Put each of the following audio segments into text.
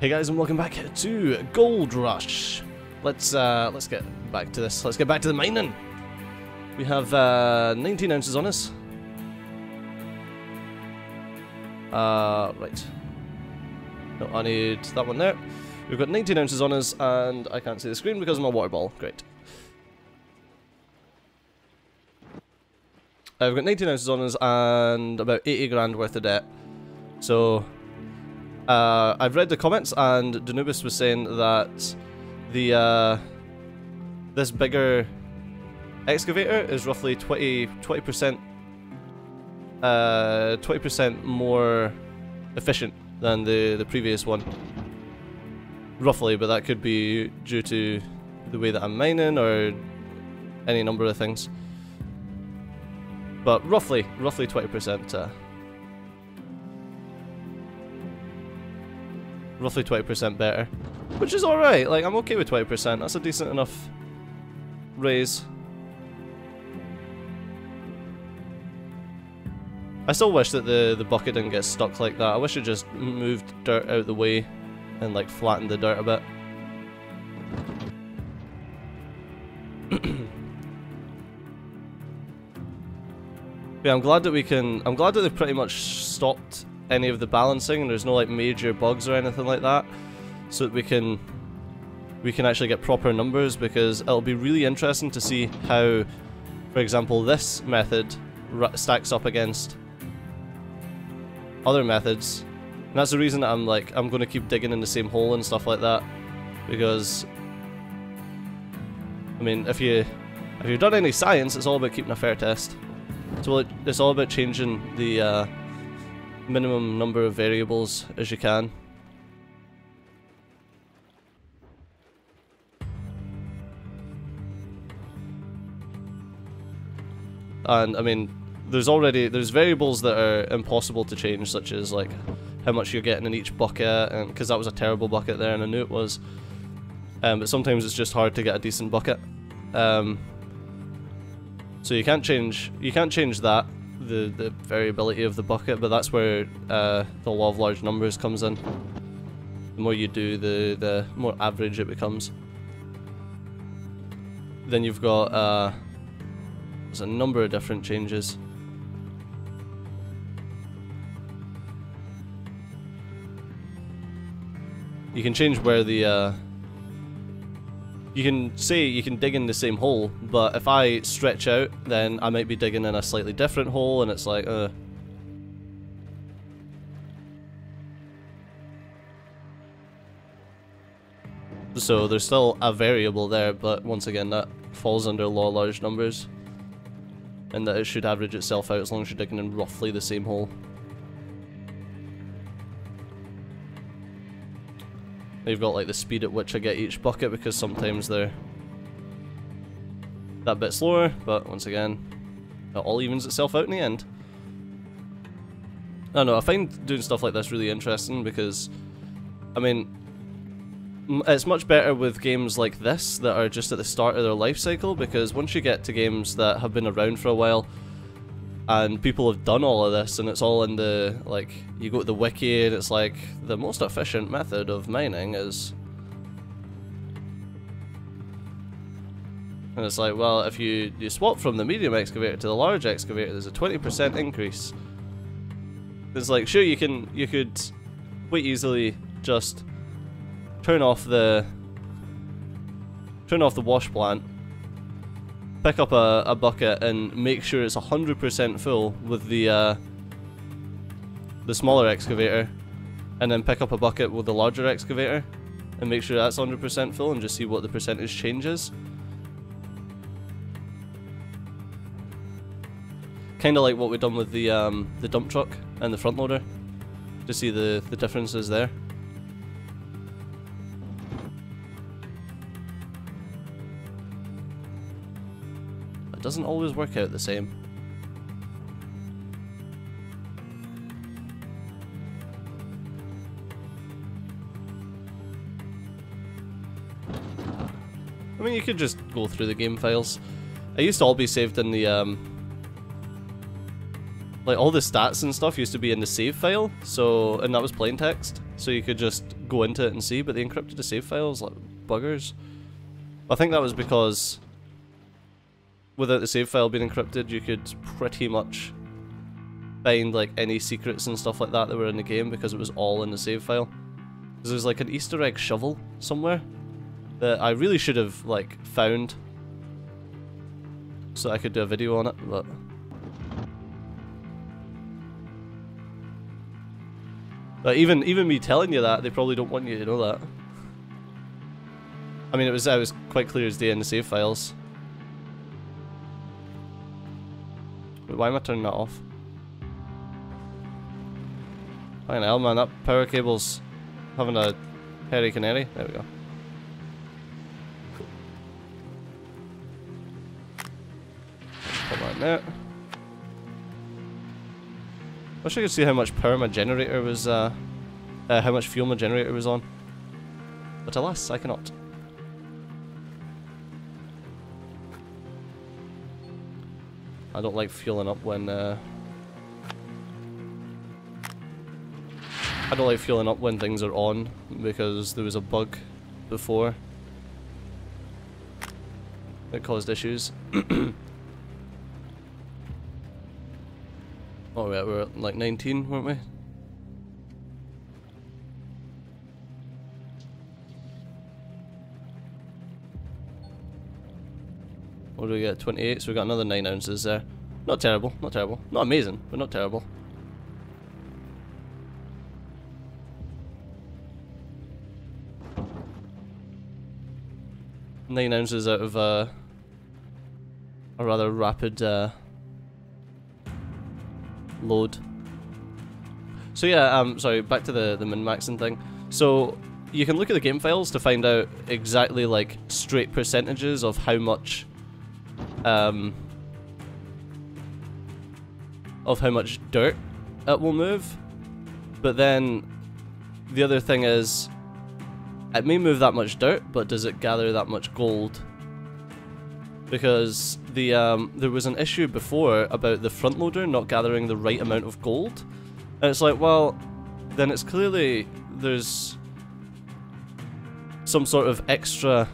Hey guys, and welcome back to Gold Rush. Let's get back to this. Let's get back to the mining. We have 19 ounces on us. Right. No, I need that one there. We've got 19 ounces on us, and I can't see the screen because of my water ball. Great. We've got 19 ounces on us and about 80 grand worth of debt. So I've read the comments, and Danubis was saying that the this bigger excavator is roughly 20% more efficient than the previous one. Roughly, but that could be due to the way that I'm mining or any number of things. But roughly 20%. Roughly 20% better, which is alright. Like, I'm okay with 20%. That's a decent enough raise. I still wish that the bucket didn't get stuck like that. I wish it just moved dirt out the way and like flattened the dirt a bit. Yeah, I'm glad that they've pretty much stopped any of the balancing, and there's no like major bugs or anything like that, so that we can actually get proper numbers, because it'll be really interesting to see how, for example, this method stacks up against other methods. And that's the reason that I'm going to keep digging in the same hole and stuff like that, because I mean, if you've done any science, it's all about keeping a fair test. So it's all about changing the minimum number of variables as you can. And I mean, there's variables that are impossible to change, such as like how much you're getting in each bucket, and because that was a terrible bucket there, and I knew it was. But sometimes it's just hard to get a decent bucket. So you can't change that, the variability of the bucket, but that's where the law of large numbers comes in. The more you do, the more average it becomes. Then you've got there's a number of different changes. You can change where the you can say you can dig in the same hole, but if I stretch out, then I might be digging in a slightly different hole, and it's like, So there's still a variable there, but once again, that falls under law of large numbers, and that it should average itself out as long as you're digging in roughly the same hole. You've got like the speed at which I get each bucket, because sometimes they're that bit slower, but once again, it all evens itself out in the end. I don't know, I find doing stuff like this really interesting, because, I mean, it's much better with games like this that are just at the start of their life cycle, because once you get to games that have been around for a while, and people have done all of this, and it's all in the, like, you go to the wiki, and it's like, the most efficient method of mining is... And it's like, well, if you swap from the medium excavator to the large excavator, there's a 20% increase. It's like, sure, you could quite easily just turn off the wash plant, pick up a bucket, and make sure it's 100% full with the smaller excavator, and then pick up a bucket with the larger excavator and make sure that's 100% full, and just see what the percentage changes. Kind of like what we've done with the dump truck and the front loader, to see the differences there. Doesn't always work out the same. I mean, you could just go through the game files. It used to all be saved in the like all the stats and stuff used to be in the save file, so, and that was plain text. so you could just go into it and see, but they encrypted the save files like buggers. I think that was because without the save file being encrypted, you could pretty much find like any secrets and stuff like that were in the game because it was all in the save file. Because there's like an Easter egg shovel somewhere that I really should have like found so I could do a video on it, but even me telling you that, they probably don't want you to know that. I mean, it was quite clear as day in the save files. Wait, why am I turning that off? Fucking hell, man, that power cable's having a hairy canary. There we go. Put that in there. Wish I could see how much power my generator was, how much fuel my generator was on. But alas, I cannot. I don't like fueling up when, I don't like fueling up when things are on, because there was a bug before that caused issues. Oh yeah, we were at like 19, weren't we? What do we get? 28, so we got another 9 ounces there. Not terrible, not terrible. Not amazing, but not terrible. Nine ounces out of a rather rapid load. So yeah, sorry, back to the min-maxing thing. So you can look at the game files to find out exactly like straight percentages of how much dirt it will move. But then the other thing is, it may move that much dirt, but does it gather that much gold? Because the there was an issue before about the front loader not gathering the right amount of gold. And it's like, well, then it's clearly there's some sort of extra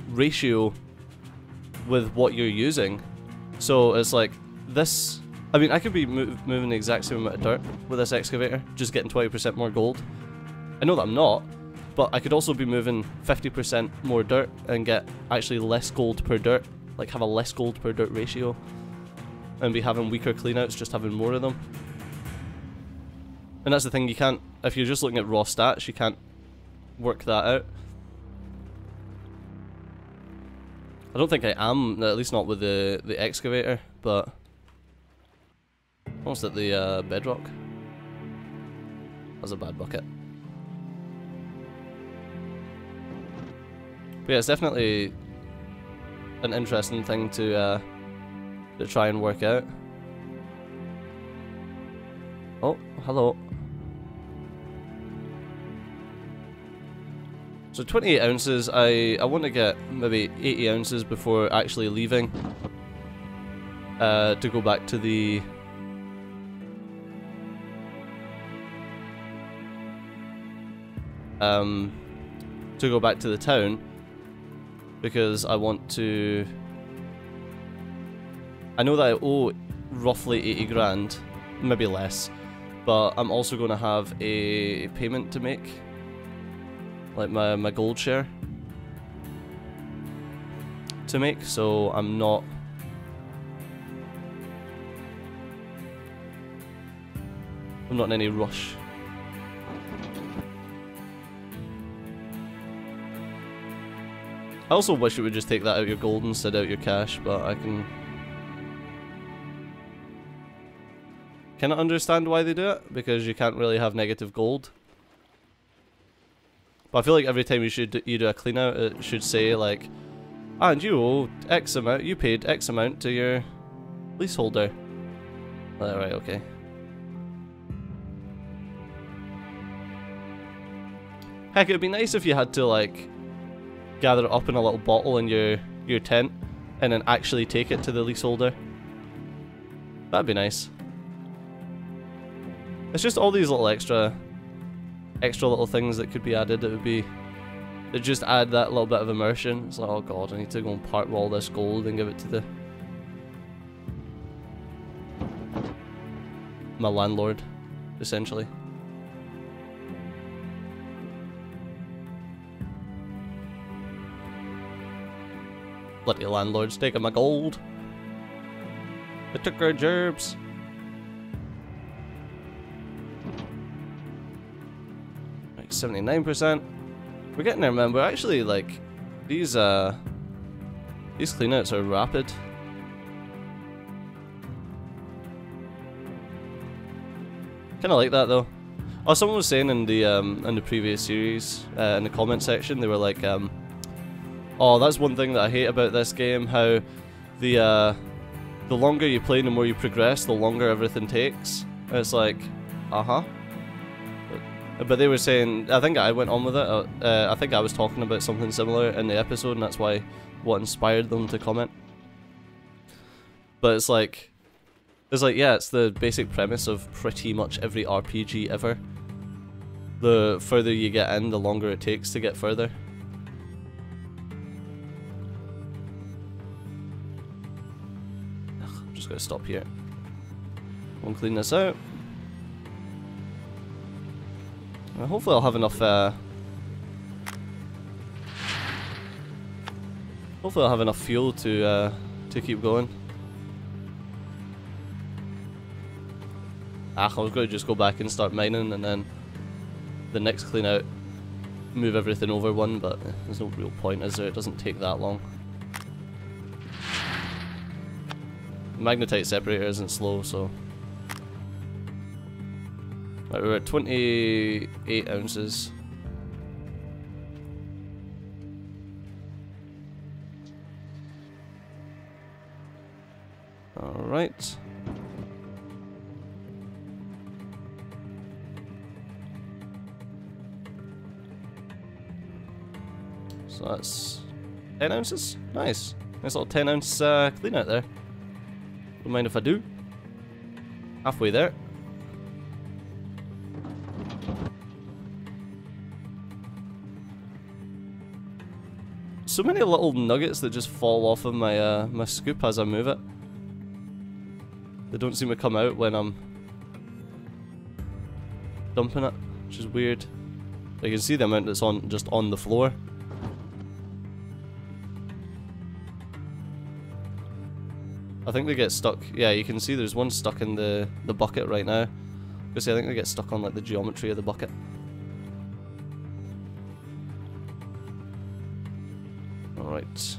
ratio with what you're using. So it's like this. I mean, I could be moving the exact same amount of dirt with this excavator, just getting 20% more gold. I know that I'm not, but I could also be moving 50% more dirt and get actually less gold per dirt, like have a less gold per dirt ratio, and be having weaker cleanouts, just having more of them. And that's the thing, you can't, if you're just looking at raw stats, you can't work that out. I don't think I am, at least not with the excavator, but almost at the bedrock. That's a bad bucket. But yeah, it's definitely an interesting thing to try and work out. Oh, hello. So 28 ounces, I want to get maybe 80 ounces before actually leaving to go back to the town, because I want to, I know that I owe roughly 80 grand, maybe less, but I'm also going to have a payment to make, like my gold share to make, so I'm not in any rush. I also wish it would just take that out your gold instead of out your cash, but I cannot understand why they do it, because you can't really have negative gold. But I feel like every time you do a clean out, it should say like, and you owe X amount, you paid X amount to your leaseholder. Alright, okay. Heck, it would be nice if you had to like gather it up in a little bottle in your tent and then actually take it to the leaseholder. That'd be nice. It's just all these little extra little things that could be added that would be, that just add that little bit of immersion. It's like, oh god, I need to go and part with all this gold and give it to my landlord, essentially. Bloody landlord's taking my gold. They took our gerbs. Like 79%. We're getting there, man. We're actually like these cleanouts are rapid. Kind of like that though. Oh, someone was saying in the previous series in the comment section, they were like, oh, that's one thing that I hate about this game, how the longer you play and the more you progress, the longer everything takes. And it's like, uh-huh. But they were saying, I think I went on with it, I think I was talking about something similar in the episode, and that's why what inspired them to comment. But it's like, yeah, it's the basic premise of pretty much every RPG ever. The further you get in, the longer it takes to get further. I'm just gonna stop here. We'll clean this out. And hopefully I'll have enough, fuel to keep going. I was going to just go back and start mining, and then the next clean out, move everything over one, but there's no real point, is there? It doesn't take that long. The magnetite separator isn't slow, so... Right, we're at 28 ounces. Alright. So that's 10 ounces? Nice. Nice little 10 ounce clean out there. Don't mind if I do. Halfway there. So many little nuggets that just fall off of my my scoop as I move it. They don't seem to come out when I'm dumping it, which is weird. You can see the amount that's just on the floor. I think they get stuck. Yeah, you can see there's one stuck in the bucket right now. Because I think they get stuck on like the geometry of the bucket. Alright.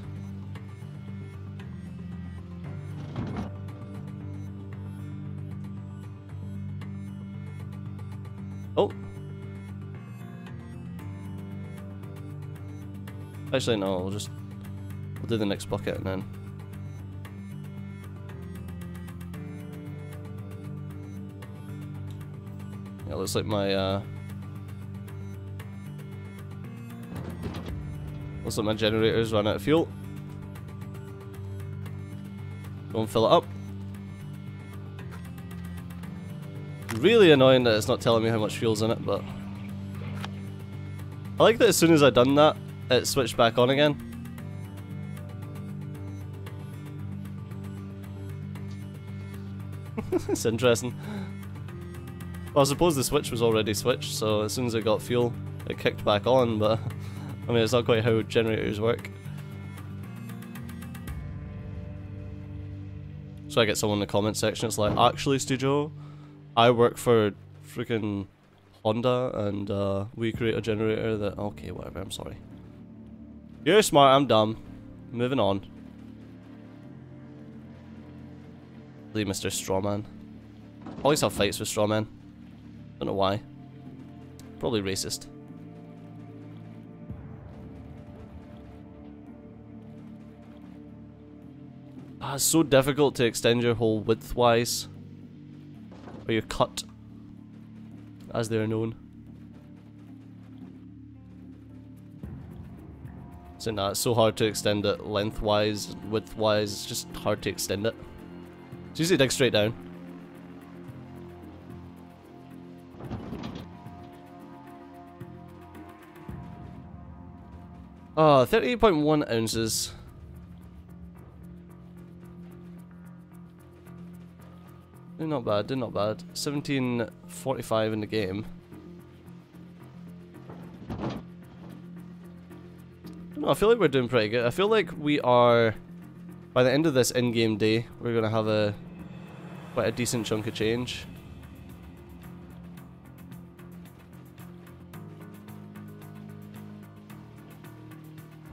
Oh! Actually no, we'll do the next bucket and then... Yeah, looks like my looks like my generator's run out of fuel. Go and fill it up. Really annoying that it's not telling me how much fuel's in it, but I like that as soon as I done that, it switched back on again. It's interesting. Well, I suppose the switch was already switched, so as soon as it got fuel, it kicked back on, but I mean, it's not quite how generators work. So I get someone in the comment section, it's like, actually, Studio, I work for freaking Honda, and we create a generator that... Okay, whatever, I'm sorry. You're smart, I'm dumb. Moving on. Leave Mr. Strawman. Always have fights with Strawman. Don't know why. Probably racist. Ah, it's so difficult to extend your hole width-wise. Or your cut, as they are known. So nah, it's so hard to extend it lengthwise, widthwise, it's just hard to extend it. It's usually dig straight down. Oh, 38.1 ounces. Not bad, not bad. 1745 in the game. I don't know, I feel like we're doing pretty good. I feel like we are, by the end of this in-game day, we're going to have quite a decent chunk of change.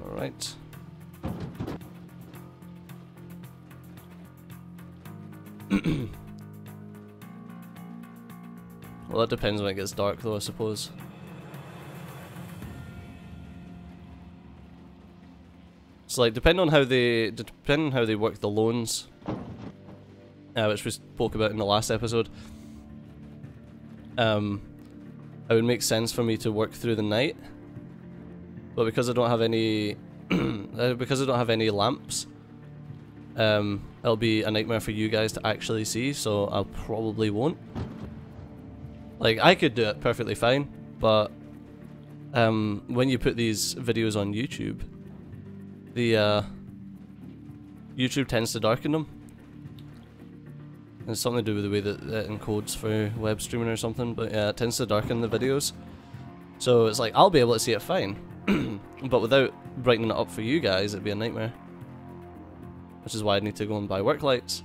Alright. Well, that depends when it gets dark, though, I suppose. It's like depending on how they work the loans, which we spoke about in the last episode. It would make sense for me to work through the night, but because I don't have any, lamps, it'll be a nightmare for you guys to actually see. So I probably won't. Like, I could do it perfectly fine, but when you put these videos on YouTube, the YouTube tends to darken them. It's something to do with the way that it encodes for web streaming or something, but yeah, it tends to darken the videos. So it's like, I'll be able to see it fine, but without brightening it up for you guys, it'd be a nightmare. Which is why I need to go and buy work lights.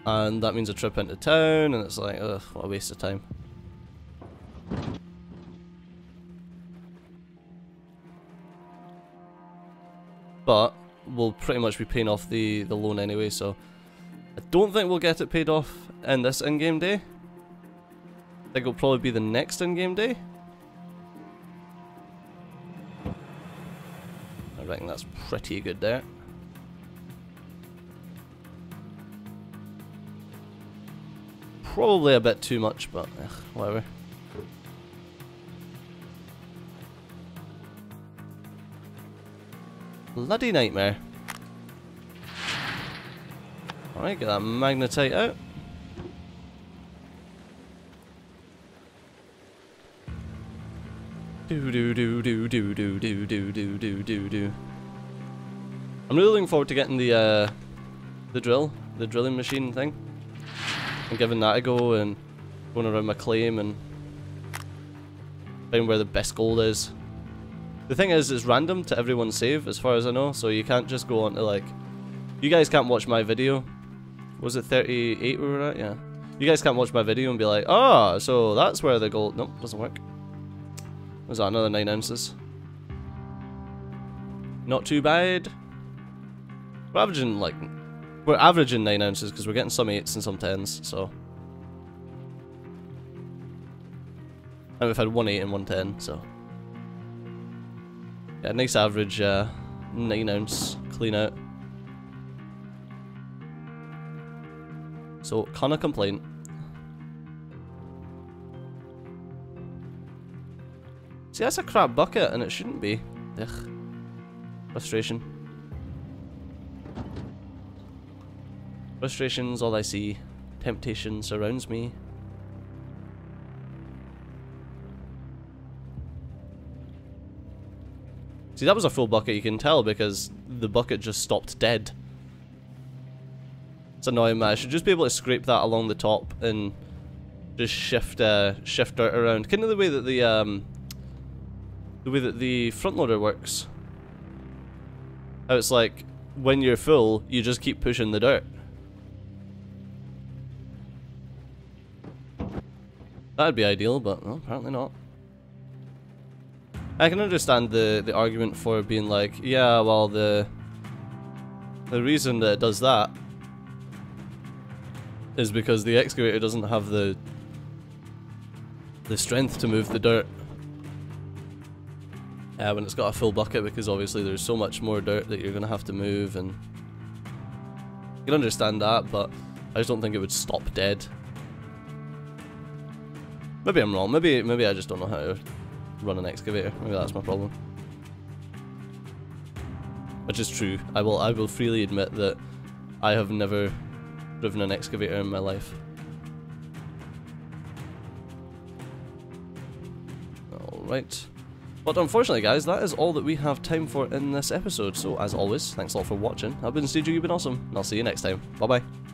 And that means a trip into town, and it's like, ugh, what a waste of time. But we'll pretty much be paying off the loan anyway, so I don't think we'll get it paid off in this in-game day. I think it'll probably be the next in-game day. I reckon that's pretty good there. Probably a bit too much, but whatever. Bloody nightmare. Alright, get that magnetite out. Do do do do do do do do do do do do. I'm really looking forward to getting the drilling machine thing, and giving that a go and going around my claim and finding where the best gold is. The thing is, it's random to everyone's save, as far as I know, so you can't just go on to, like, you guys can't watch my video. Was it 38 we were at? Yeah. You guys can't watch my video and be like, oh, so that's where the gold... Nope, doesn't work. Was that another 9 ounces? Not too bad. We're averaging 9 ounces because we're getting some 8s and some 10s, so. And we've had 1 8 and 1 10, so. Yeah, nice average 9 ounce clean out. So, can't complain. See, that's a crap bucket, and it shouldn't be. Ugh. Frustration. Frustration's all I see. Temptation surrounds me. See, that was a full bucket, you can tell, because the bucket just stopped dead. It's annoying, man. I should just be able to scrape that along the top and just shift dirt around. Kind of the way that the front loader works. How it's like, when you're full, you just keep pushing the dirt. That'd be ideal, but no, apparently not. I can understand the argument for being like, yeah, well, the reason that it does that is because the excavator doesn't have the strength to move the dirt when it's got a full bucket, because obviously there's so much more dirt that you're gonna have to move, and you can understand that, but I just don't think it would stop dead. Maybe I'm wrong. Maybe I just don't know how to run an excavator. Maybe that's my problem. Which is true. I will freely admit that I have never driven an excavator in my life. Alright. But unfortunately, guys, that is all that we have time for in this episode. So, as always, thanks a lot for watching. I've been Studio, you've been awesome, and I'll see you next time. Bye-bye.